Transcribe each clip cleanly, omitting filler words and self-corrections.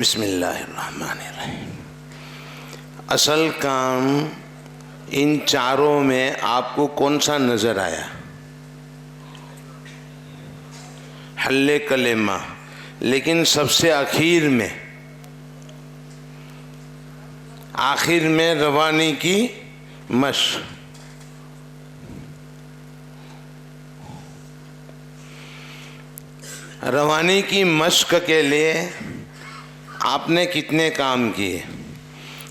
بسم اللہ الرحمن الرحیم۔ اصل کام ان چاروں میں آپ کو کون سا نظر آیا؟ حل کلمہ، لیکن سب سے آخر میں روانی کی مشق۔ روانی کی مشق کے لیے آپ نے کتنے کام کیے؟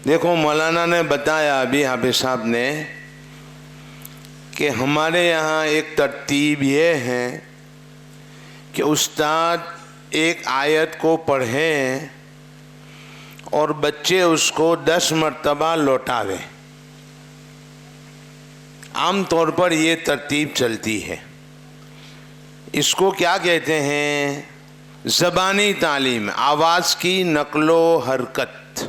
دیکھو، مولانا نے بتایا ابھی، حافظ صاحب نے، کہ ہمارے یہاں ایک ترتیب یہ ہے کہ استاد ایک آیت کو پڑھیں اور بچے اس کو 10 مرتبہ لوٹاوے۔ عام طور پر یہ ترتیب چلتی ہے۔ اس کو کیا کہتے ہیں؟ زبانی تعلیم، آواز کی نقل و حرکت۔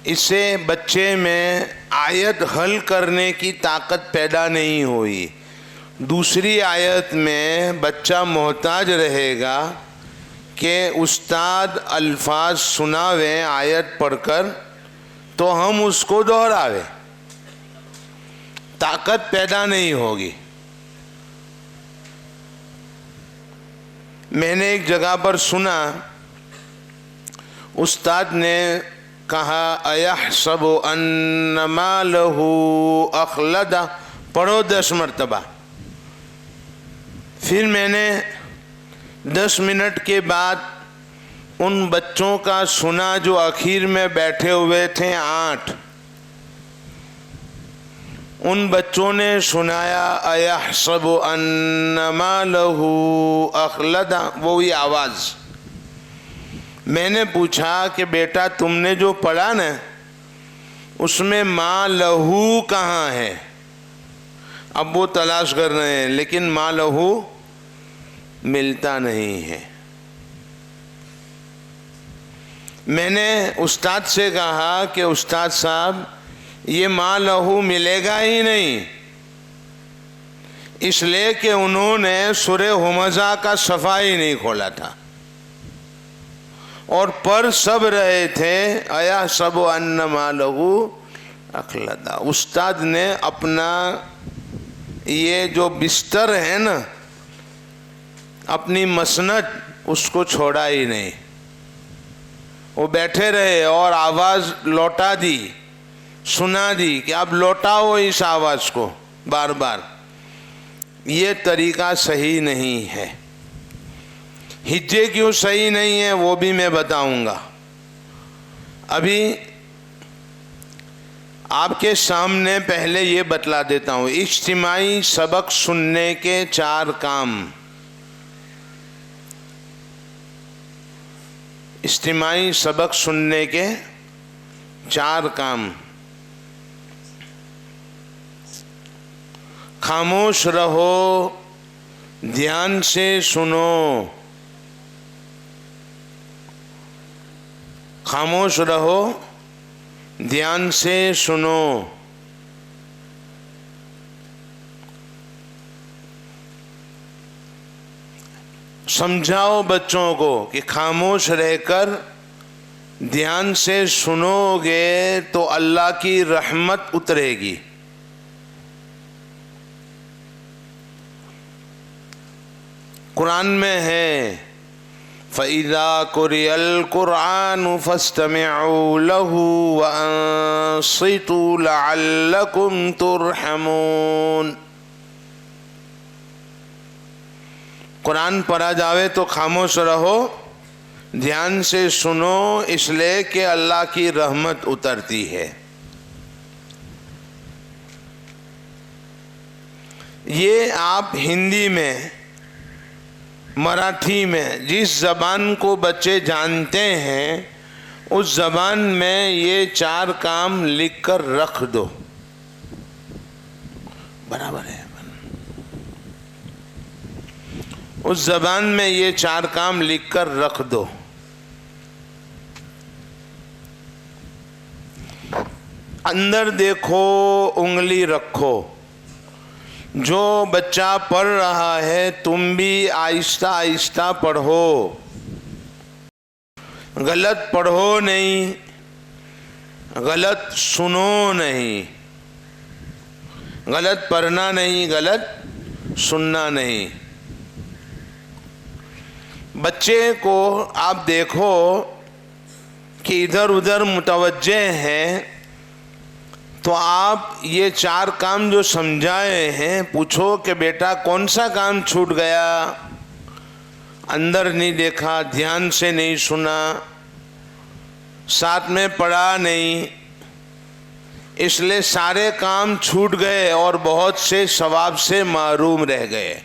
اس سے بچے میں آیت حل کرنے کی طاقت پیدا نہیں ہوئی۔ دوسری آیت میں بچہ محتاج رہے گا کہ استاد الفاظ سناوے آیت پڑھ کر تو ہم اس کو دہراوے، طاقت پیدا نہیں ہوگی۔ میں نے ایک جگہ پر سنا، استاد نے کہا اَيَحْسَبُ أَنَّ مَالَهُ أَخْلَدَ، پڑھو 10 مرتبہ۔ پھر میں نے 10 منٹ کے بعد ان بچوں کا سنا جو آخر میں بیٹھے ہوئے تھے 8، ان بچوں نے سنایا اَيَحْسَبُ أَنَّ مَالَهُ أَخْلَدَ، وہی آواز۔ میں نے پوچھا کہ بیٹا تم نے جو پڑھا نا، اس میں مَالَهُ کہاں ہے؟ اب وہ تلاش کر رہے ہیں، لیکن مَالَهُ ملتا نہیں ہے۔ میں نے استاد سے کہا کہ استاد صاحب، یہ مَالَهُ ملے گا ہی نہیں، اس لیے کہ انہوں نے سورہ ہمزہ کا صفحہ ہی نہیں کھولا تھا اور پڑھ سب رہے تھے اَيَحْسَبُ أَنَّ مَالَهُ أَخْلَدَ۔ استاد نے اپنا یہ جو بستر ہے نا، اپنی مسند، اس کو چھوڑا ہی نہیں۔ وہ بیٹھے رہے اور آواز لوٹا دی، سنا دی کہ اب لوٹاؤ اس آواز کو بار بار۔ یہ طریقہ صحیح نہیں ہے۔ ہجے کیوں صحیح نہیں ہے وہ بھی میں بتاؤں گا۔ ابھی آپ کے سامنے پہلے یہ بتلا دیتا ہوں، اجتماعی سبق سننے کے 4 کام۔ اجتماعی سبق سننے کے 4 کام۔ خاموش رہو، دھیان سے سنو۔ خاموش رہو، دھیان سے سنو۔ سمجھاؤ بچوں کو کہ خاموش رہ کر دھیان سے سنو گے تو اللہ کی رحمت اترے گی۔ قرآن میں ہے فَإِذَا قُرِئَ الْقُرْآنُ فَاسْتَمِعُوا لَهُ وَأَنصِتُوا لَعَلَّكُمْ تُرْحَمُونَ۔ قرآن پڑھا جاوے تو خاموش رہو، دھیان سے سنو، اس لیے کہ اللہ کی رحمت اترتی ہے۔ یہ آپ ہندی میں، مراٹھی میں، جس زبان کو بچے جانتے ہیں اس زبان میں یہ 4 کام لکھ کر رکھ دو۔ برابر ہے؟ اس زبان میں یہ 4 کام لکھ کر رکھ دو۔ اندر دیکھو، انگلی رکھو، جو بچہ پڑھ رہا ہے تم بھی آہستہ آہستہ پڑھو، غلط پڑھو نہیں، غلط سنو نہیں، غلط پڑھنا نہیں، غلط سننا نہیں۔ بچے کو آپ دیکھو کہ ادھر ادھر متوجہ ہیں، تو آپ یہ 4 کام جو سمجھائے ہیں پوچھو کہ بیٹا کون سا کام چھوٹ گیا؟ اندر نہیں دیکھا، دھیان سے نہیں سنا، ساتھ میں پڑھا نہیں، اس لیے سارے کام چھوٹ گئے اور بہت سے ثواب سے محروم رہ گئے۔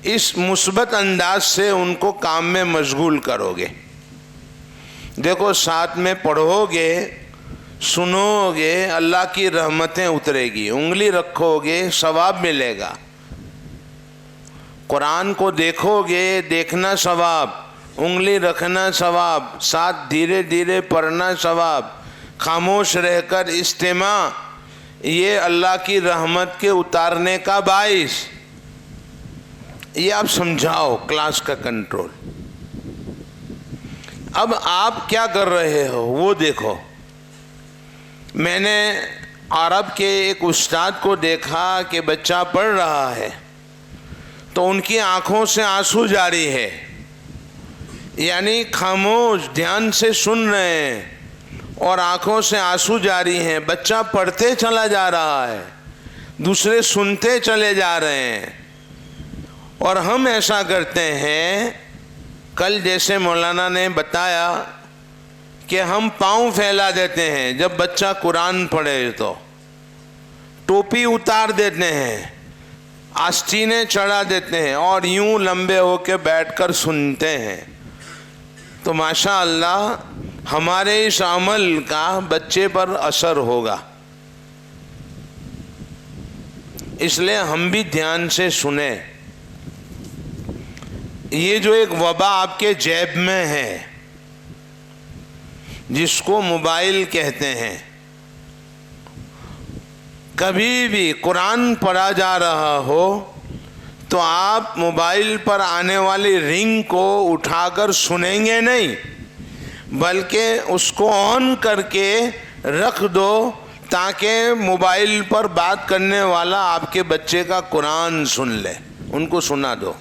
اس مثبت انداز سے ان کو کام میں مشغول کرو گے۔ دیکھو ساتھ میں پڑھو گے، سنو گے، اللہ کی رحمتیں اترے گی، انگلی رکھو گے ثواب ملے گا۔ قرآن کو دیکھو گے، دیکھنا ثواب، انگلی رکھنا ثواب، ساتھ دھیرے دھیرے پڑھنا ثواب، خاموش رہ کر استماع، یہ اللہ کی رحمت کے اتارنے کا باعث۔ یہ آپ سمجھاؤ کلاس کا کنٹرول۔ اب آپ کیا کر رہے ہو وہ دیکھو۔ میں نے عرب کے ایک استاد کو دیکھا کہ بچہ پڑھ رہا ہے تو ان کی آنکھوں سے آنسو جاری ہے، یعنی خاموش دھیان سے سن رہے ہیں اور آنکھوں سے آنسو جاری ہیں۔ بچہ پڑھتے چلا جا رہا ہے، دوسرے سنتے چلے جا رہے ہیں، اور ہم ایسا کرتے ہیں۔ کل جیسے مولانا نے بتایا کہ ہم پاؤں پھیلا دیتے ہیں جب بچہ قرآن پڑھے تو، ٹوپی اتار دیتے ہیں، آستینیں چڑھا دیتے ہیں اور یوں لمبے ہو کے بیٹھ کر سنتے ہیں۔ تو ماشاءاللہ ہمارے اس عمل کا بچے پر اثر ہوگا، اس لیے ہم بھی دھیان سے سنیں۔ یہ جو ایک وبا آپ کے جیب میں ہے جس کو موبائل کہتے ہیں، کبھی بھی قرآن پڑھا جا رہا ہو تو آپ موبائل پر آنے والی رنگ کو اٹھا کر سنیں گے نہیں، بلکہ اس کو آن کر کے رکھ دو تاکہ موبائل پر بات کرنے والا آپ کے بچے کا قرآن سن لے، ان کو سنا دو،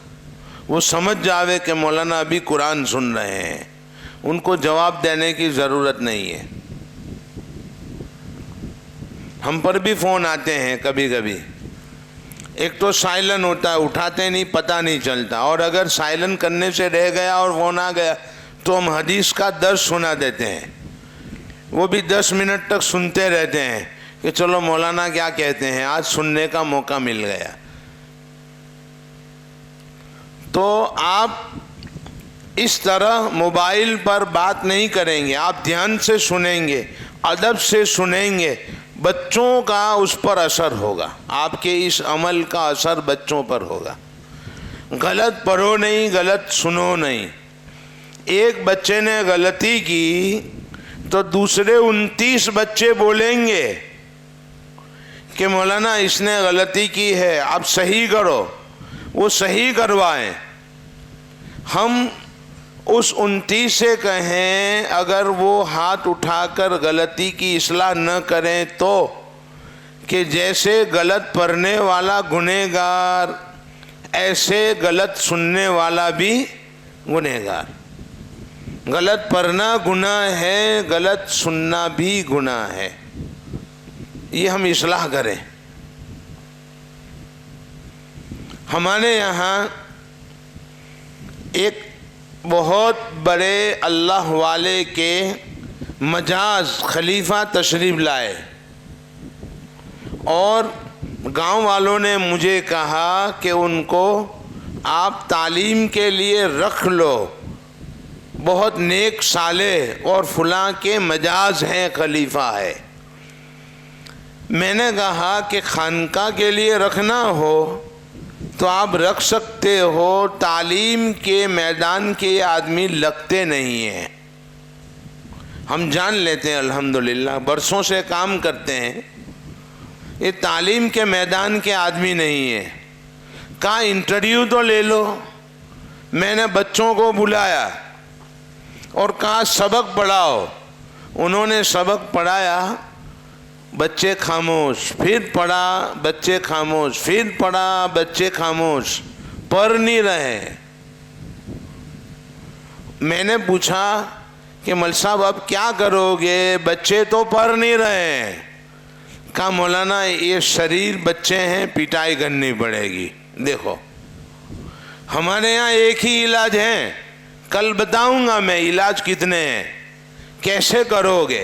وہ سمجھ جاوے کہ مولانا ابھی قرآن سن رہے ہیں، ان کو جواب دینے کی ضرورت نہیں ہے۔ ہم پر بھی فون آتے ہیں کبھی کبھی، ایک تو سائلنٹ ہوتا ہے، اٹھاتے نہیں، پتہ نہیں چلتا، اور اگر سائلنٹ کرنے سے رہ گیا اور فون آ گیا تو ہم حدیث کا درس سنا دیتے ہیں، وہ بھی 10 منٹ تک سنتے رہتے ہیں کہ چلو مولانا کیا کہتے ہیں، آج سننے کا موقع مل گیا۔ تو آپ اس طرح موبائل پر بات نہیں کریں گے، آپ دھیان سے سنیں گے، ادب سے سنیں گے، بچوں کا اس پر اثر ہوگا، آپ کے اس عمل کا اثر بچوں پر ہوگا۔ غلط پڑھو نہیں، غلط سنو نہیں۔ ایک بچے نے غلطی کی تو دوسرے 29 بچے بولیں گے کہ مولانا اس نے غلطی کی ہے، آپ صحیح کرو، وہ صحیح کروائیں۔ ہم اس 29 سے کہیں اگر وہ ہاتھ اٹھا کر غلطی کی اصلاح نہ کریں تو، کہ جیسے غلط پڑھنے والا گنہگار ایسے غلط سننے والا بھی گنہگار۔ غلط پڑھنا گناہ ہے، غلط سننا بھی گناہ ہے، یہ ہم اصلاح کریں۔ ہمارے یہاں ایک بہت بڑے اللہ والے کے مجاز خلیفہ تشریف لائے، اور گاؤں والوں نے مجھے کہا کہ ان کو آپ تعلیم کے لیے رکھ لو، بہت نیک صالح اور فلاں کے مجاز ہیں، خلیفہ ہے۔ میں نے کہا کہ خانقاہ کے لیے رکھنا ہو تو آپ رکھ سکتے ہو، تعلیم کے میدان کے یہ آدمی لگتے نہیں ہیں، ہم جان لیتے ہیں الحمدللہ، برسوں سے کام کرتے ہیں، یہ تعلیم کے میدان کے آدمی نہیں ہے. کہا انٹرویو تو لے لو. میں نے بچوں کو بلایا اور کہا سبق پڑھاؤ. انہوں نے سبق پڑھایا، بچے خاموش. پھر پڑھا، بچے خاموش. پھر پڑھا، بچے خاموش. پڑھ نہیں رہے. میں نے پوچھا کہ مل صاحب اب کیا کرو گے، بچے تو پڑھ نہیں رہے. کہا مولانا یہ شریر بچے ہیں، پٹائی کرنی پڑے گی. دیکھو ہمارے یہاں ایک ہی علاج ہے، کل بتاؤں گا میں علاج کتنے ہیں، کیسے کرو گے.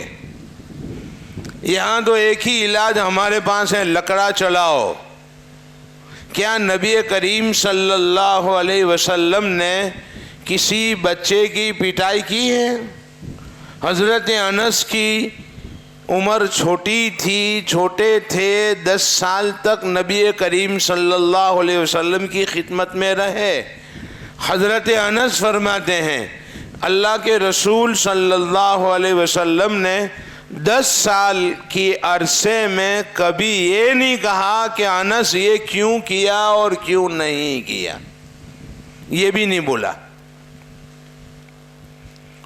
یہاں تو ایک ہی علاج ہمارے پاس ہے، لکڑا چلاؤ. کیا نبی کریم صلی اللہ علیہ وسلم نے کسی بچے کی پٹائی کی ہے؟ حضرت انس کی عمر چھوٹی تھی، چھوٹے تھے، 10 سال تک نبی کریم صلی اللہ علیہ وسلم کی خدمت میں رہے. حضرت انس فرماتے ہیں اللہ کے رسول صلی اللہ علیہ وسلم نے 10 سال کی عرصے میں کبھی یہ نہیں کہا کہ انس یہ کیوں کیا اور کیوں نہیں کیا، یہ بھی نہیں بولا.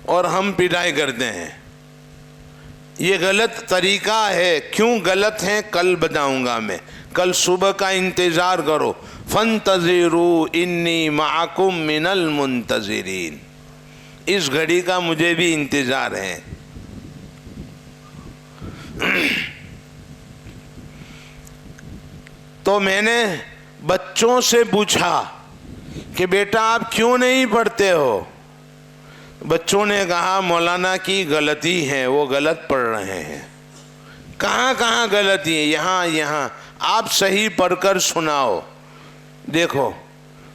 اور ہم پٹائی کرتے ہیں. یہ غلط طریقہ ہے. کیوں غلط ہے کل بتاؤں گا میں. کل صبح کا انتظار کرو. فانتظروا انی معکم من المنتظرین. اس گھڑی کا مجھے بھی انتظار ہے. تو میں نے بچوں سے پوچھا کہ بیٹا آپ کیوں نہیں پڑھتے ہو؟ بچوں نے کہا مولانا کی غلطی ہے، وہ غلط پڑھ رہے ہیں. کہاں کہاں غلطی ہے؟ یہاں. آپ صحیح پڑھ کر سناؤ. دیکھو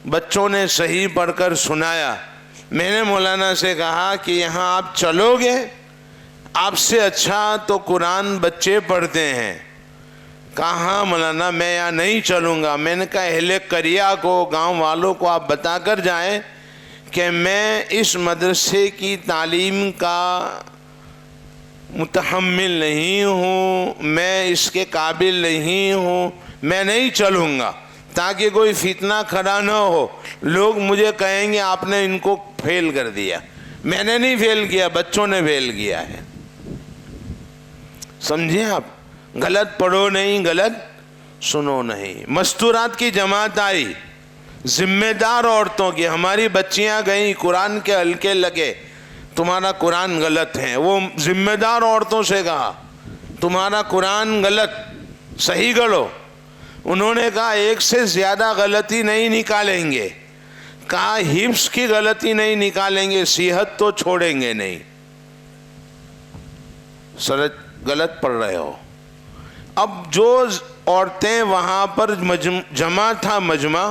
بچوں نے صحیح پڑھ کر سنایا. میں نے مولانا سے کہا کہ یہاں آپ چلو گے؟ آپ سے اچھا تو قرآن بچے پڑھتے ہیں. کہا ہاں مولانا میں یہاں نہیں چلوں گا. میں نے کہا اہل قریہ کو، گاؤں والوں کو آپ بتا کر جائیں کہ میں اس مدرسے کی تعلیم کا متحمل نہیں ہوں، میں اس کے قابل نہیں ہوں، میں نہیں چلوں گا، تاکہ کوئی فتنہ کھڑا نہ ہو. لوگ مجھے کہیں گے آپ نے ان کو فیل کر دیا. میں نے نہیں فیل کیا، بچوں نے فیل کیا ہے. سمجھے آپ؟ غلط پڑھو نہیں، غلط سنو نہیں. مستورات کی جماعت آئی، ذمہ دار عورتوں کی. ہماری بچیاں گئیں، قرآن کے حلقے لگے، تمہارا قرآن غلط ہے. وہ ذمہ دار عورتوں سے کہا تمہارا قرآن غلط، صحیح کرو. انہوں نے کہا ایک سے زیادہ غلطی نہیں نکالیں گے. کہا حفظ کی غلطی نہیں نکالیں گے، صحت تو چھوڑیں گے نہیں. سر غلط پڑھ رہے ہو. اب جو عورتیں وہاں پر جمع تھا مجمع،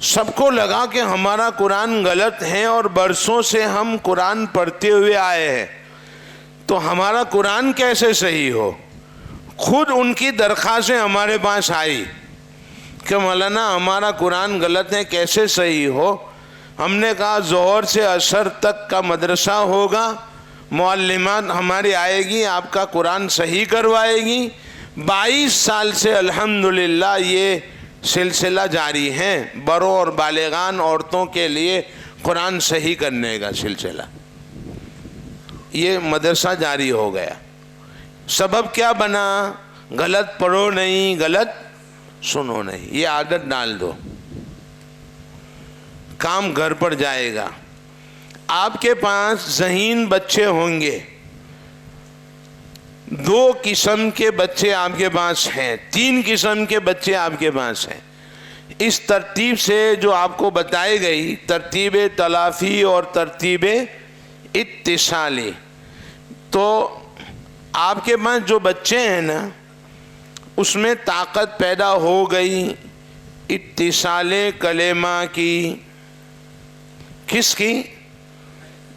سب کو لگا کہ ہمارا قرآن غلط ہے اور برسوں سے ہم قرآن پڑھتے ہوئے آئے ہیں، تو ہمارا قرآن کیسے صحیح ہو. خود ان کی درخواستیں ہمارے پاس آئی کہ مولانا ہمارا قرآن غلط ہے، کیسے صحیح ہو. ہم نے کہا ظہر سے عصر تک کا مدرسہ ہوگا، معلمات ہماری آئے گی، آپ کا قرآن صحیح کروائے گی. 22 سال سے الحمدللہ یہ سلسلہ جاری ہے، بروں اور بالغان عورتوں کے لیے قرآن صحیح کرنے کا سلسلہ. یہ مدرسہ جاری ہو گیا. سبب کیا بنا؟ غلط پڑھو نہیں، غلط سنو نہیں. یہ عادت ڈال دو، کام گھر پر جائے گا. آپ کے پاس ذہین بچے ہوں گے. 2 قسم کے بچے آپ کے پاس ہیں، 3 قسم کے بچے آپ کے پاس ہیں. اس ترتیب سے جو آپ کو بتائی گئی، ترتیب تلافی اور ترتیب اتصالی، تو آپ کے پاس جو بچے ہیں نا، اس میں طاقت پیدا ہو گئی اتصال کلمہ کی. کس کی؟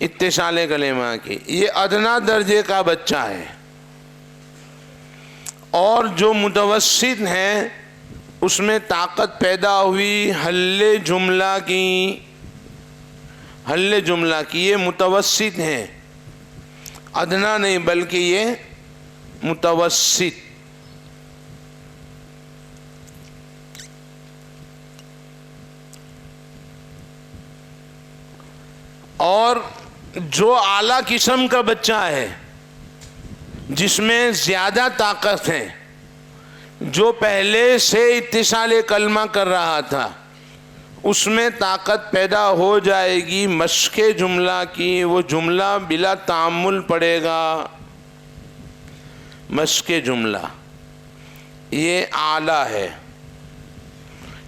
اتصال کلمہ کی. یہ ادنا درجے کا بچہ ہے. اور جو متوسط ہیں اس میں طاقت پیدا ہوئی حل جملہ کی. حل جملہ کی. یہ متوسط ہیں، ادنا نہیں بلکہ یہ متوسط. اور جو اعلیٰ قسم کا بچہ ہے جس میں زیادہ طاقت ہے، جو پہلے سے اتصال کلمہ کر رہا تھا، اس میں طاقت پیدا ہو جائے گی مشق جملہ کی، وہ جملہ بلا تعامل پڑے گا۔ مشق جملہ یہ اعلیٰ ہے۔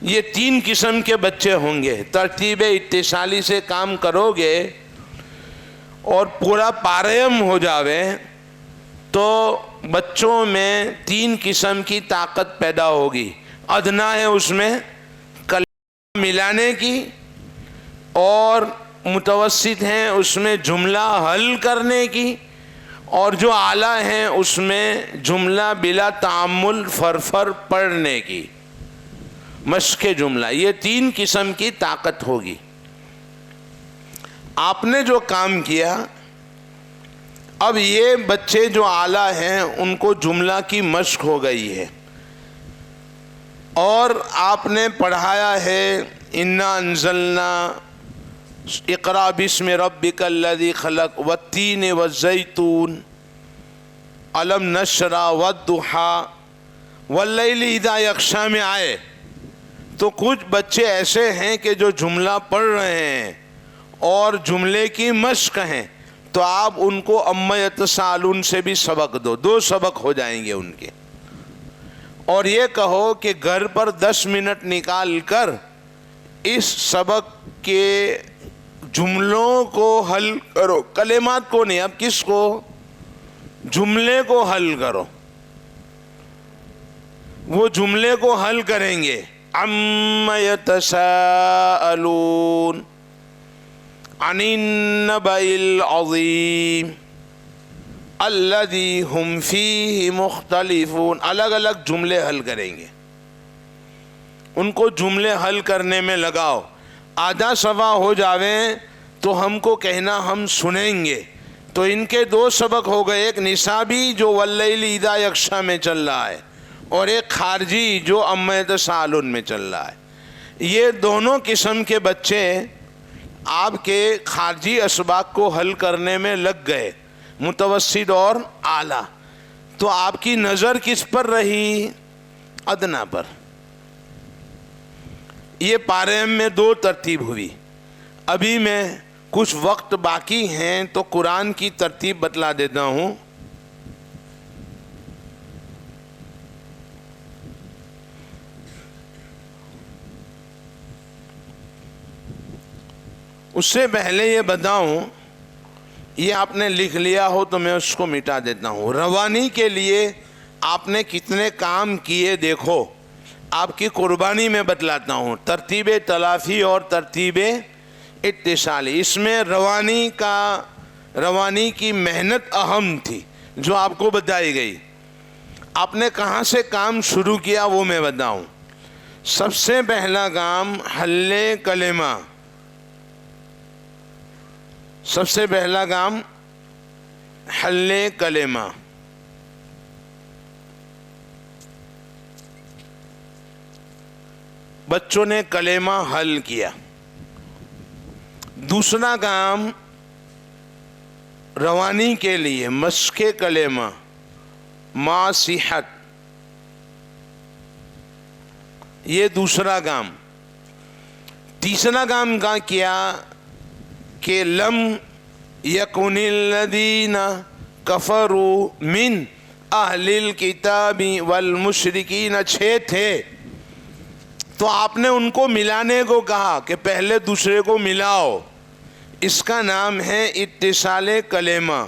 یہ 3 قسم کے بچے ہوں گے۔ ترتیب اتصالی سے کام کرو گے اور پورا پاریم ہو جاوے تو بچوں میں 3 قسم کی طاقت پیدا ہوگی۔ ادنا ہے اس میں کلمہ ملانے کی، اور متوسط ہیں اس میں جملہ حل کرنے کی، اور جو اعلیٰ ہیں اس میں جملہ بلا تعامل فرفر پڑھنے کی۔ مشق جملہ یہ 3 قسم کی طاقت ہوگی۔ آپ نے جو کام کیا، اب یہ بچے جو اعلیٰ ہیں ان کو جملہ کی مشق ہو گئی ہے، اور آپ نے پڑھایا ہے انا انزلنا اقرا بسم ربک الذی خلق والتین والزیتون الم نشرح والضحیٰ واللیل اذا یغشی میں آئے تو کچھ بچے ایسے ہیں کہ جو جملہ پڑھ رہے ہیں اور جملے کی مشق ہیں، تو آپ ان کو اما یتساءلون سے بھی سبق دو، 2 سبق ہو جائیں گے ان کے۔ اور یہ کہو کہ گھر پر 10 منٹ نکال کر اس سبق کے جملوں کو حل کرو، کلمات کو نہیں، اب کس کو؟ جملے کو حل کرو۔ وہ جملے کو حل کریں گے۔ عَمَّ يَتَسَاءَلُونَ عَنِ النَّبَإِ الْعَظِيمِ الَّذِي هُمْ فِيهِ مُخْتَلِفُونَ۔ الگ الگ جملے حل کریں گے، ان کو جملے حل کرنے میں لگاؤ۔ آدھا سوا ہو جاویں تو ہم کو کہنا ہم سنیں گے۔ تو ان کے 2 سبق ہو گئے، ایک نصابی جو واللیل اذا یغشی میں چل رہا ہے، اور ایک خارجی جو اما یتساءلون میں چل رہا ہے۔ یہ دونوں قسم کے بچے آپ کے خارجی اسباق کو حل کرنے میں لگ گئے، متوسط اور اعلیٰ۔ تو آپ کی نظر کس پر رہی؟ ادنا پر۔ یہ پاریم میں 2 ترتیب ہوئی۔ ابھی میں کچھ وقت باقی ہیں تو قرآن کی ترتیب بتلا دیتا ہوں۔ اس سے پہلے یہ بتاؤں، یہ آپ نے لکھ لیا ہو تو میں اس کو مٹا دیتا ہوں۔ روانی کے لیے آپ نے کتنے کام کیے دیکھو، آپ کی قربانی میں بتلاتا ہوں۔ ترتیب تلافی اور ترتیب اتصالی، اس میں روانی کی محنت اہم تھی جو آپ کو بتائی گئی۔ آپ نے کہاں سے کام شروع کیا وہ میں بتاؤں۔ سب سے پہلا کام حل کلمہ، سب سے پہلا کام حل کلمہ۔ بچوں نے کلمہ حل کیا۔ دوسرا کام روانی کے لیے مشق کلمہ مع صحت، یہ دوسرا کام۔ تیسرا کام کیا کہ لم یکن الذین کفروا من اہل الکتاب والمشرکین، 6 تھے تو آپ نے ان کو ملانے کو کہا کہ پہلے دوسرے کو ملاؤ۔ اس کا نام ہے اتصال کلمہ۔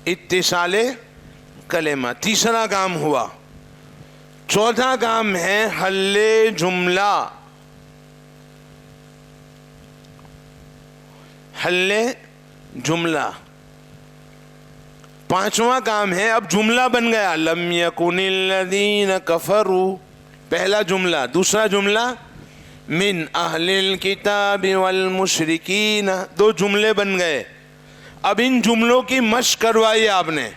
اتصال کلمہ تیسرا کام ہوا۔ چوتھا کام ہے حل جملہ، حل جملہ۔ پانچواں کام ہے اب جملہ بن گیا، لم یکن الذین کفروا، پہلا جملہ۔ دوسرا جملہ من اہل الکتاب والمشرکین، 2 جملے بن گئے۔ اب ان جملوں کی مشق کروائی آپ نے،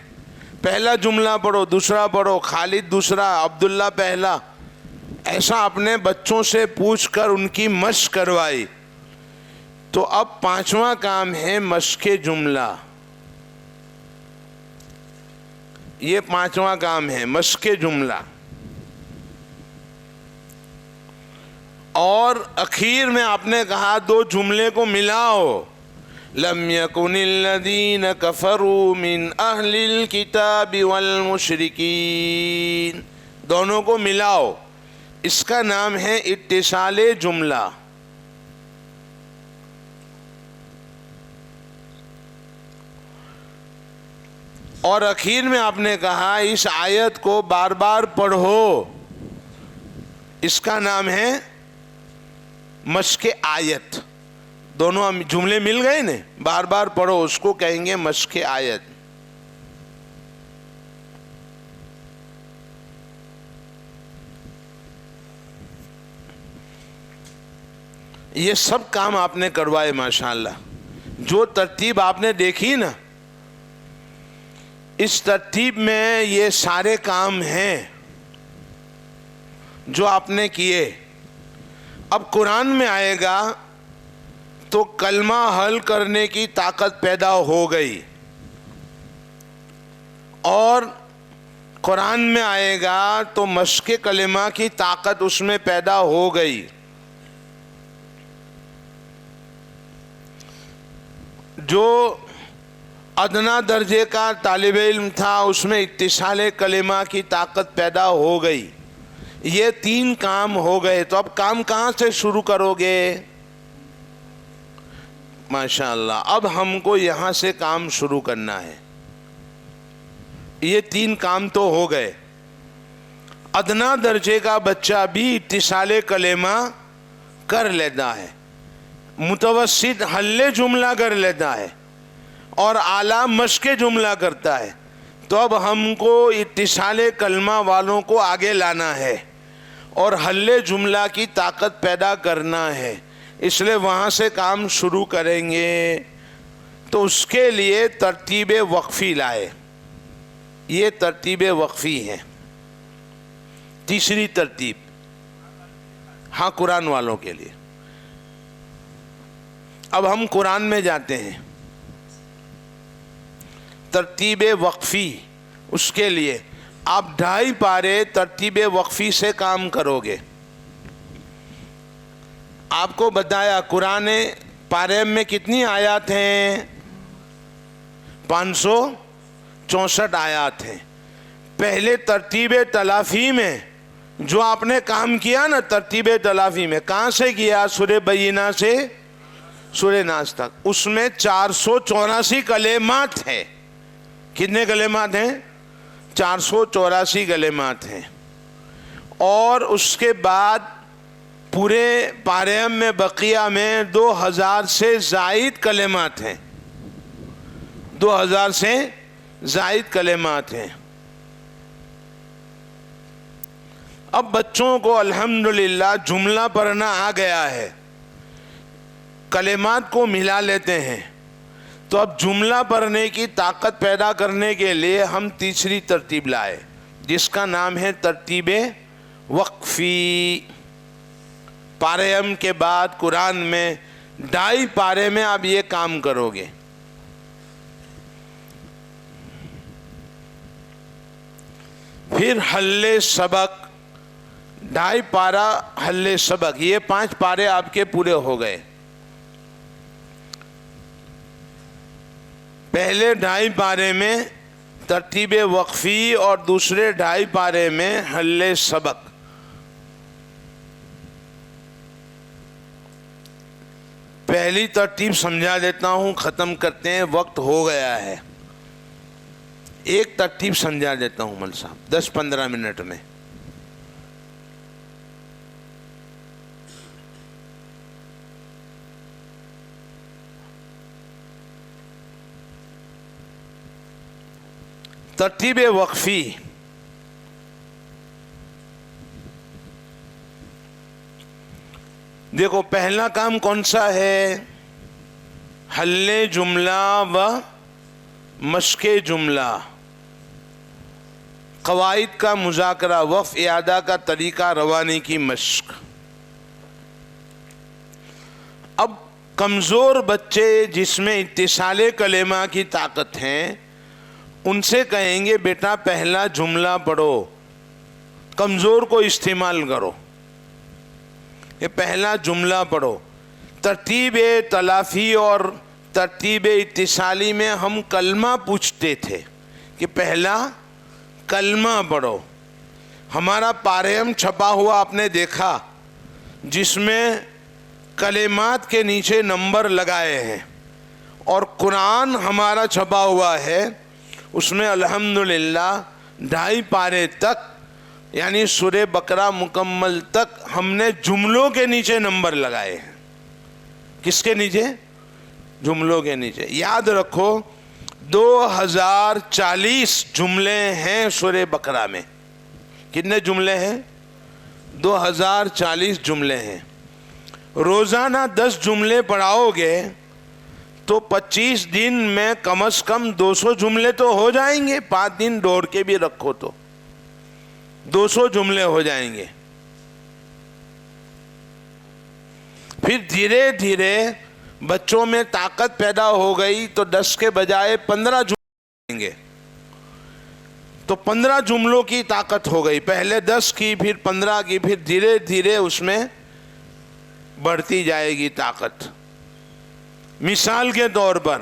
پہلا جملہ پڑھو، دوسرا پڑھو، خالد دوسرا، عبداللہ پہلا، ایسا اپنے بچوں سے پوچھ کر ان کی مشق کروائی. تو اب پانچواں کام ہے مشق جملہ. یہ پانچواں کام ہے مشق جملہ. اور اخیر میں آپ نے کہا دو جملے کو ملاؤ. لم يكن الذين كفروا من اہل الكتاب والمشرکین. دونوں کو ملاؤ. اس کا نام ہے اتصال جملہ. اور اخیر میں آپ نے کہا اس آیت کو بار بار پڑھو. اس کا نام ہے مشق آیت. دونوں جملے مل گئے نا. بار بار پڑھو اس کو کہیں گے مشق آیت. یہ سب کام آپ نے کروائے ماشاءاللہ. جو ترتیب آپ نے دیکھی نا, اس ترتیب میں یہ سارے کام ہیں جو آپ نے کیے. اب قرآن میں آئے گا تو کلمہ حل کرنے کی طاقت پیدا ہو گئی, اور قرآن میں آئے گا تو مشق کلمہ کی طاقت اس میں پیدا ہو گئی. جو ادنا درجے کا طالب علم تھا اس میں اتصال کلمہ کی طاقت پیدا ہو گئی. یہ تین کام ہو گئے. تو اب کام کہاں سے شروع کرو گے؟ ماشاءاللہ اب ہم کو یہاں سے کام شروع کرنا ہے. یہ تین کام تو ہو گئے. ادنا درجے کا بچہ بھی اتصال کلمہ کر لیتا ہے, متوسط حل جملہ کر لیتا ہے, اور اعلیٰ مشق جملہ کرتا ہے. تو اب ہم کو اتصال کلمہ والوں کو آگے لانا ہے اور حل جملہ کی طاقت پیدا کرنا ہے. اس لیے وہاں سے کام شروع کریں گے. تو اس کے لیے ترتیب وقفی لائے. یہ ترتیب وقفی ہے. تیسری ترتیب, ہاں قرآن والوں کے لیے. اب ہم قرآن میں جاتے ہیں. ترتیب وقفی, اس کے لیے آپ 2.5 پارے ترتیب وقفی سے کام کرو گے. آپ کو بتایا قرآن پارے میں کتنی آیات ہیں؟ 564 آیات ہیں. پہلے ترتیب تلافی میں جو آپ نے کام کیا نا, ترتیب تلافی میں کہاں سے کیا؟ سورہ بینہ سے سورہ ناس تک. اس میں 484 کلمات ہیں. کتنے کلمات ہیں؟ 484 کلمات ہیں. اور اس کے بعد پورے پارے میں بقیہ میں 2000 سے زائد کلمات ہیں. 2000 سے زائد کلمات ہیں. اب بچوں کو الحمدللہ جملہ پڑھنا آ گیا ہے, کلمات کو ملا لیتے ہیں. تو اب جملہ پڑھنے کی طاقت پیدا کرنے کے لیے ہم تیسری ترتیب لائے جس کا نام ہے ترتیب وقفی. پارے کے بعد قرآن میں 2.5 پارے میں آپ یہ کام کرو گے. پھر حل سبق, 2.5 پارہ حل سبق. یہ 5 پارے آپ کے پورے ہو گئے. پہلے 2.5 پارے میں ترتیب وقفی اور دوسرے 2.5 پارے میں حل سبق. پہلی ترتیب سمجھا دیتا ہوں, ختم کرتے ہیں, وقت ہو گیا ہے. ایک ترتیب سمجھا دیتا ہوں مل صاحب 10-15 منٹ میں. ترتیب وقفی, دیکھو پہلا کام کون سا ہے؟ حل جملہ و مشق جملہ. قواعد کا مذاکرہ، وقف اعادہ کا طریقہ روانی کی مشق۔ اب کمزور بچے جس میں اتصال کلمہ کی طاقت ہیں ان سے کہیں گے بیٹا پہلا جملہ پڑھو، کمزور کو استعمال کرو کہ پہلا جملہ پڑھو۔ ترتیب تلافی اور ترتیب اتصالی میں ہم کلمہ پوچھتے تھے کہ پہلا کلمہ پڑھو۔ ہمارا پاریم چھپا ہوا آپ نے دیکھا جس میں کلمات کے نیچے نمبر لگائے ہیں، اور قرآن ہمارا چھپا ہوا ہے اس میں الحمدللہ 2.5 پارے تک یعنی سورہ بقرہ مکمل تک ہم نے جملوں کے نیچے نمبر لگائے ہیں۔ کس کے نیچے؟ جملوں کے نیچے۔ یاد رکھو 2040 جملے ہیں سورہ بقرہ میں۔ کتنے جملے ہیں؟ 2040 جملے ہیں۔ روزانہ 10 جملے پڑھاؤ گے تو 25 دن میں کم از کم 200 جملے تو ہو جائیں گے۔ 5 دن دوڑ کے بھی رکھو تو 200 جملے ہو جائیں گے۔ پھر دھیرے دھیرے بچوں میں طاقت پیدا ہو گئی تو 10 کے بجائے 15 جملے ہوں گے، تو 15 جملوں کی طاقت ہو گئی۔ پہلے 10 کی، پھر 15 کی، پھر دھیرے دھیرے اس میں بڑھتی جائے گی طاقت۔ مثال کے طور پر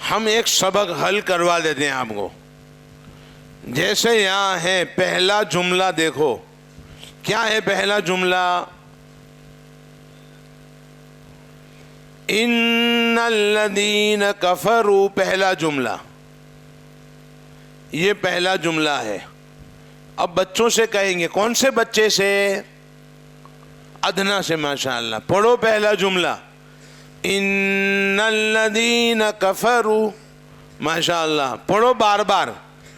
ہم ایک سبق حل کروا دیتے ہیں آپ کو۔ جیسے یہاں ہے پہلا جملہ، دیکھو کیا ہے پہلا جملہ؟ ان الذین کفروا، پہلا جملہ، یہ پہلا جملہ ہے۔ اب بچوں سے کہیں گے، کون سے بچے سے؟ ادنا سے، ماشاءاللہ۔ پڑھو پہلا جملہ، ان الذین کفروا، ماشاءاللہ۔ پڑھو بار بار،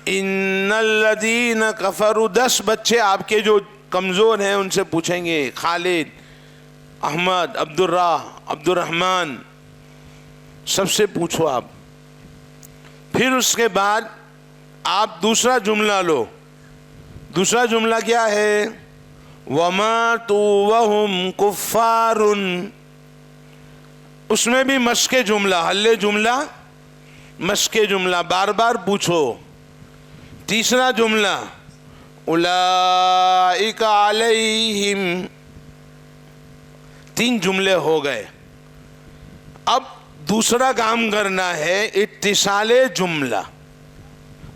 ان الذین کفروا۔ 10 بچے آپ کے جو کمزور ہیں ان سے پوچھیں گے، خالد، احمد، عبد الرحمن، سب سے پوچھو آپ۔ پھر اس کے بعد آپ دوسرا جملہ لو۔ دوسرا جملہ کیا ہے؟ وَمَاتُوا وَهُمْ كُفَّارٌ۔ اس میں بھی مشق جملہ، حل جملہ، مشق جملہ، بار بار پوچھو۔ تیسرا جملہ اولئک علیہم۔ 3 جملے ہو گئے۔ اب دوسرا کام کرنا ہے اتصال جملہ۔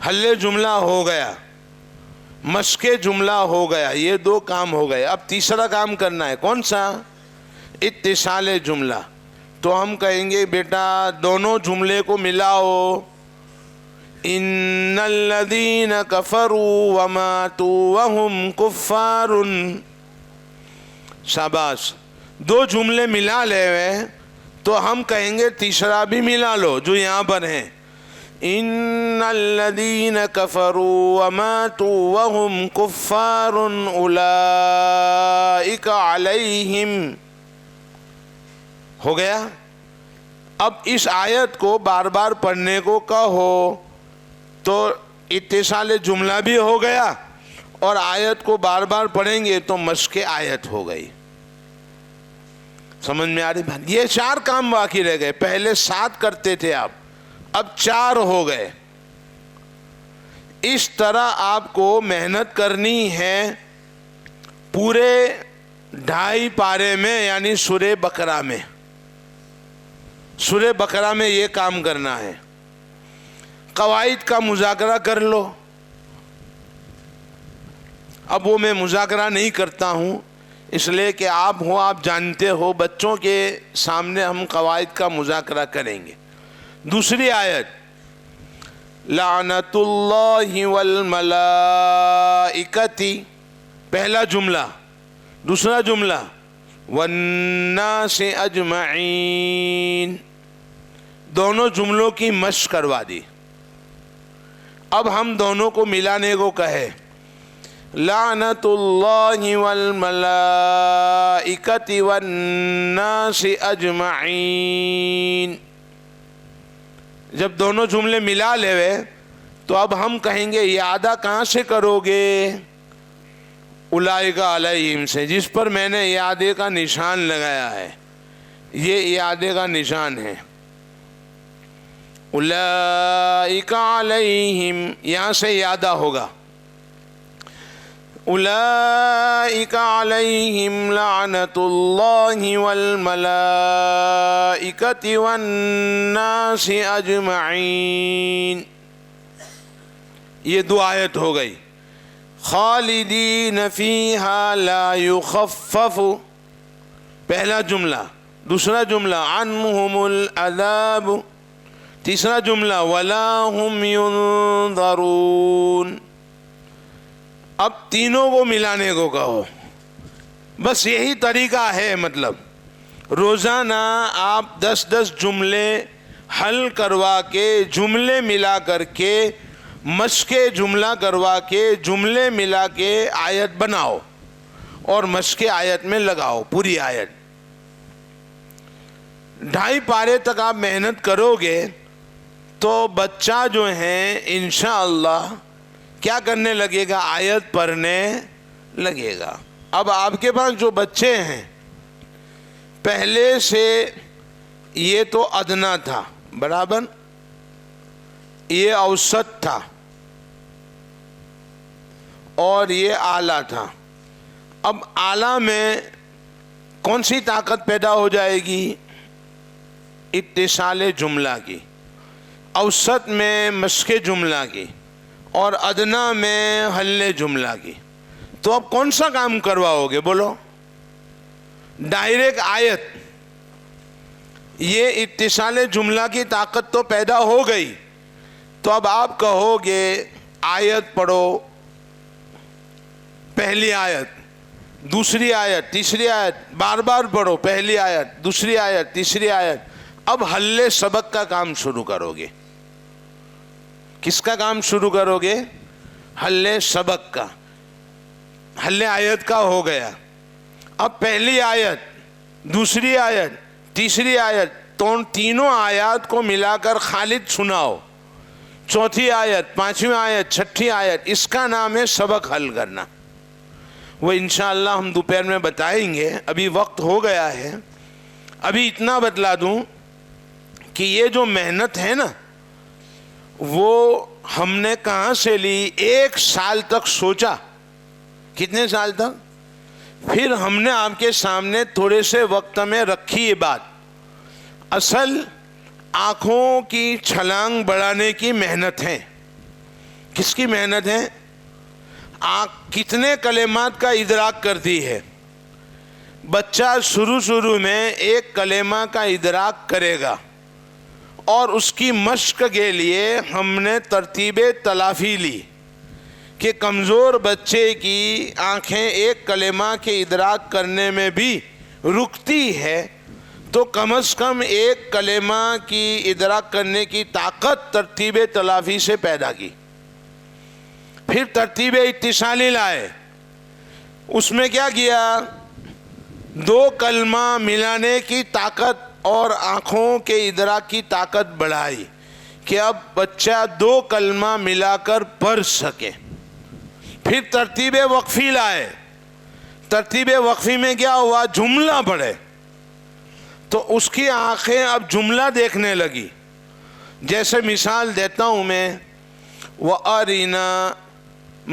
حل جملہ ہو گیا، مشق جملہ ہو گیا، یہ 2 کام ہو گئے۔ اب تیسرا کام کرنا ہے، کون سا؟ اتصال جملہ۔ تو ہم کہیں گے بیٹا دونوں جملے کو ملاؤ، ان الذین کفروا وماتوا وهم کفار۔ شاباش، 2 جملے ملا لے ہوئے تو ہم کہیں گے تیسرا بھی ملا لو جو یہاں پر ہیں، ان الذین کفروا وماتوا وهم کفار اولئک علیہم۔ ہو گیا۔ اب اس آیت کو بار بار پڑھنے کو کہو تو اتصال جملہ بھی ہو گیا، اور آیت کو بار بار پڑھیں گے تو مشق آیت ہو گئی۔ سمجھ میں آ رہی بات؟ یہ 4 کام باقی رہ گئے۔ پہلے 7 کرتے تھے آپ، اب 4 ہو گئے۔ اس طرح آپ کو محنت کرنی ہے پورے 2.5 پارے میں، یعنی سورہ بقرہ میں۔ سورہ بقرہ میں یہ کام کرنا ہے۔ قواعد کا مذاکرہ کر لو۔ اب وہ میں مذاکرہ نہیں کرتا ہوں اس لیے کہ آپ ہو، آپ جانتے ہو، بچوں کے سامنے ہم قواعد کا مذاکرہ کریں گے۔ دوسری آیت، لعنت اللہ والملائکۃ، پہلا جملہ۔ دوسرا جملہ والناس اجمعین۔ دونوں جملوں کی مشق کروا دی۔ اب ہم دونوں کو ملانے کو کہے، لعنت اللہ والملائکۃ والناس اجمعین۔ جب دونوں جملے ملا لے تو اب ہم کہیں گے اعادہ کہاں سے کرو گے؟ اولئک علیہم سے، جس پر میں نے اعادے کا نشان لگایا ہے، یہ اعادے کا نشان ہے۔ اولئک علیہم، یہاں سے اعادہ ہوگا، اولئک علیہم لعنت اللہ والملائکۃ والناس اجمعین، یہ دو آیت ہو گئی۔ خالدین فیہا لا یخفف، پہلا جملہ، دوسرا جملہ عنہم العذاب، تیسرا جملہ ولا ہم ینظرون۔ اب تینوں کو ملانے کو کہو، بس یہی طریقہ ہے، مطلب روزانہ آپ 10 جملے حل کروا کے، جملے ملا کر کے، مشق جملہ کروا کے، جملے ملا کے آیت بناؤ اور مشق آیت میں لگاؤ، پوری آیت 2.5 پارے تک آپ محنت کرو گے تو بچہ جو ہے انشاءاللہ کیا کرنے لگے گا؟ آیت پڑھنے لگے گا۔ اب آپ کے پاس جو بچے ہیں پہلے سے یہ تو ادنا تھا، برابر، یہ اوسط تھا اور یہ اعلیٰ تھا۔ اب اعلیٰ میں کون سی طاقت پیدا ہو جائے گی؟ اتصال جملہ کی، اوسط میں مشق جملہ کی، اور ادنا میں حل جملہ کی۔ تو اب کون سا کام کرواؤ گے؟ بولو۔ ڈائریکٹ آیت، یہ اتصال جملہ کی طاقت تو پیدا ہو گئی، تو اب آپ کہو گے آیت پڑھو، پہلی آیت، دوسری آیت، تیسری آیت، بار بار پڑھو، پہلی آیت، دوسری آیت، تیسری آیت۔ اب حل سبق کا کام شروع کرو گے۔ کس کا کام شروع کرو گے؟ حل سبق کا۔ حل آیت کا ہو گیا، اب پہلی آیت، دوسری آیت، تیسری آیت، تینوں آیات کو ملا کر خالد سناؤ، چوتھی آیت، پانچویں آیت، چھٹی آیت، اس کا نام ہے سبق حل کرنا۔ وہ انشاءاللہ ہم دوپہر میں بتائیں گے، ابھی وقت ہو گیا ہے۔ ابھی اتنا بتلا دوں کہ یہ جو محنت ہے نا، وہ ہم نے کہاں سے لی؟ 1 سال تک سوچا۔ کتنے سال تک؟ پھر ہم نے آپ کے سامنے تھوڑے سے وقت میں رکھی یہ بات۔ اصل آنکھوں کی چھلانگ بڑھانے کی محنت ہے۔ کس کی محنت ہے؟ آنکھ کتنے کلمات کا ادراک کرتی ہے؟ بچہ شروع میں 1 کلمہ کا ادراک کرے گا، اور اس کی مشق کے لیے ہم نے ترتیب تلافی لی کہ کمزور بچے کی آنکھیں 1 کلمہ کے ادراک کرنے میں بھی رکتی ہے، تو کم از کم 1 کلمہ کی ادراک کرنے کی طاقت ترتیب تلافی سے پیدا کی۔ پھر ترتیب اتصالی لائے، اس میں کیا کیا؟ 2 کلمہ ملانے کی طاقت اور آنکھوں کے ادراک کی طاقت بڑھائی کہ اب بچہ 2 کلمہ ملا کر پڑھ سکے۔ پھر ترتیب وقفی لائے، ترتیب وقفی میں کیا ہوا؟ جملہ پڑھے، تو اس کی آنکھیں اب جملہ دیکھنے لگی۔ جیسے مثال دیتا ہوں میں، وَأَرِنَا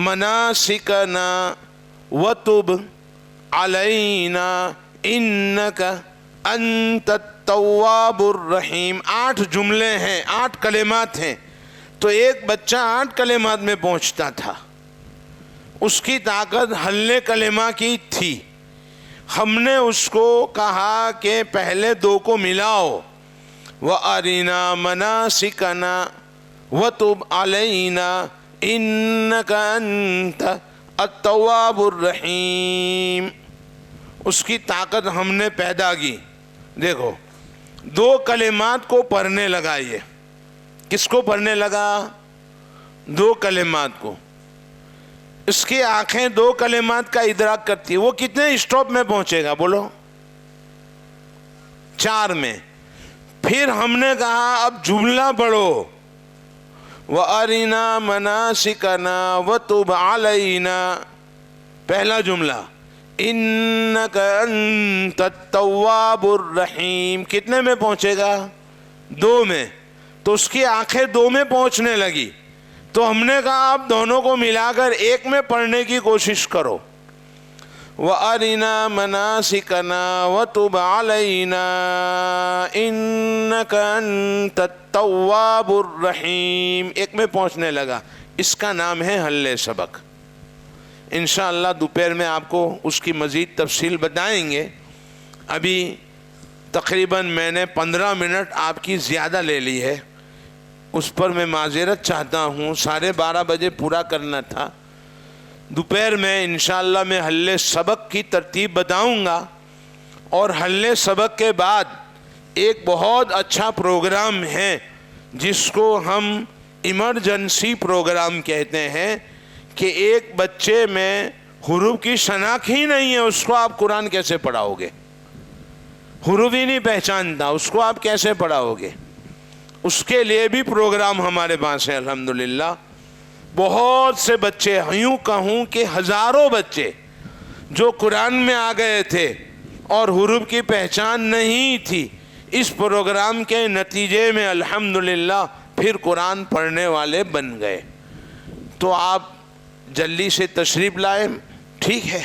مَنَاسِكَنَا وَتُبْ عَلَيْنَا إِنَّكَ أَنْتَ التَّوَّابُ الرَّحِيمُ۔ 8 جملے ہیں، 8 کلمات ہیں، تو ایک بچہ 8 کلمات میں پہنچتا تھا، اس کی طاقت حل کلمہ کی تھی۔ ہم نے اس کو کہا کہ پہلے 2 کو ملاؤ، وَأَرِنَا مَنَاسِكَنَا وَتُبْ عَلَيْنَا إِنَّكَ أَنْتَ التَّوَّابُ الرَّحِيمُ۔ اس کی طاقت ہم نے پیدا کی۔ دیکھو 2 کلمات کو پڑھنے لگا، یہ کس کو پڑھنے لگا؟ 2 کلمات کو۔ اس کی آنکھیں 2 کلمات کا ادراک کرتی ہے، وہ کتنے اسٹاپ میں پہنچے گا؟ بولو۔ 4 میں۔ پھر ہم نے کہا اب جملہ پڑھو، وَأَرِنَا مَنَاسِكَنَا وَتُبْ عَلَيْنَا. پہلا جملہ اِنَّكَ أَنْتَ التَّوَّابُ الرَّحِيمُ. کتنے میں پہنچے گا؟ 2 میں. تو اس کی آنکھیں 2 میں پہنچنے لگی. تو ہم نے کہا آپ دونوں کو ملا کر 1 میں پڑھنے کی کوشش کرو. وَأَرِنَا مَنَاسِكَنَا وَتُبْ عَلَيْنَا إِنَّكَ أَنْتَ التَّوَّابُ الرَّحِيمُ. 1 میں پہنچنے لگا. اس کا نام ہے حل سبق. انشاءاللہ دوپہر میں آپ کو اس کی مزید تفصیل بتائیں گے. ابھی تقریباً میں نے 15 منٹ آپ کی زیادہ لے لی ہے، اس پر میں معذرت چاہتا ہوں. 12:30 بجے پورا کرنا تھا. دوپہر میں انشاءاللہ میں حل سبق کی ترتیب بتاؤں گا، اور حل سبق کے بعد ایک بہت اچھا پروگرام ہے جس کو ہم ایمرجنسی پروگرام کہتے ہیں، کہ ایک بچے میں حروف کی شناخت ہی نہیں ہے، اس کو آپ قرآن کیسے پڑھاؤ گے؟ حروف ہی نہیں پہچانتا، اس کو آپ کیسے پڑھاؤ گے؟ اس کے لیے بھی پروگرام ہمارے پاس ہے الحمدللہ. بہت سے بچے، یوں کہوں کہ ہزاروں بچے جو قرآن میں آ گئے تھے اور حروف کی پہچان نہیں تھی، اس پروگرام کے نتیجے میں الحمدللہ پھر قرآن پڑھنے والے بن گئے. تو آپ جلدی سے تشریف لائیں. ٹھیک ہے.